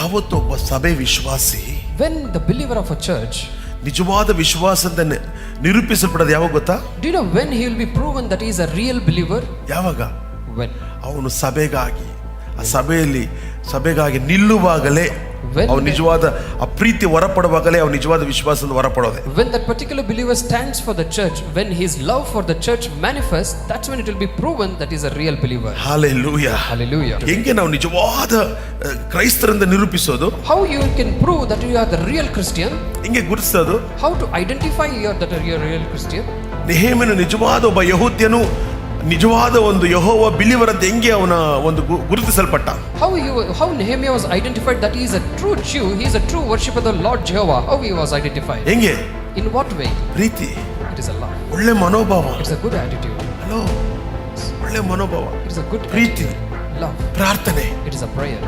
ಯಾವತ್ತೊಬ್ಬ ಸಭೆ ವಿಶ್ವಾಸಿ When the believer of a church, ನಿಜವಾದ ವಿಶ್ವಾಸದ ನಿರೂಪಿಸಲ್ಪಡೋದು ಯಾವಾಗ ಗೊತ್ತಾ? do you know when he will be proven that he is a real believer? ಯಾವಾಗ? When ಅವನು ಸಭೆಗಾಗಿ ಆ ಸಭೆಗಾಗಿ ನಿಲ್ಲುವಾಗಲೇ, ಅವನು ನಿಜವಾದ ಆ ಪ್ರೀತಿ ಹೊರಪಡುವಾಗಲೇ ಅವನು ನಿಜವಾದ ವಿಶ್ವಾಸದ ಹೊರಪಡೋದೆ. When that particular believer stands for the church, when his love for the church manifests, that's when it will be proven that he is a real believer. Hallelujah. Hallelujah. ಹೆಂಗೆ ನಾವು ನಿಜವಾದ ಕ್ರೈಸ್ತರಿಂದ ನಿರೂಪಿಸೋದು? How you can prove that you are the real Christian? ಹೆಂಗೆ ಗುರುತಿಸೋದು? How to identify that you are a real Christian? ನೆಹೆಮೀಯನು ನಿಜವಾದ ಒಬ್ಬ ಯೆಹೂದ್ಯನು, ನಿಜವಾದ ಒಂದು ಯೆಹೋವ believer ಅಂತ ಹೆಂಗೆ ಅವನ ಒಂದು ಗುರುತಿಸಲ್ಪಟ್ಟ? How Nehemiah was identified that he is a true Jew, he is a true worshipper of the Lord Jehovah. How he was identified? ಹೆಂಗೆ? In what way? Preethi. It is a love. ಒಳ್ಳೆ ಮನೋಭಾವ. It's a good attitude. ಒಳ್ಳೆ ಮನೋಭಾವ. It is a good Preethi. attitude. Love. ಪ್ರಾರ್ಥನೆ. It is a prayer.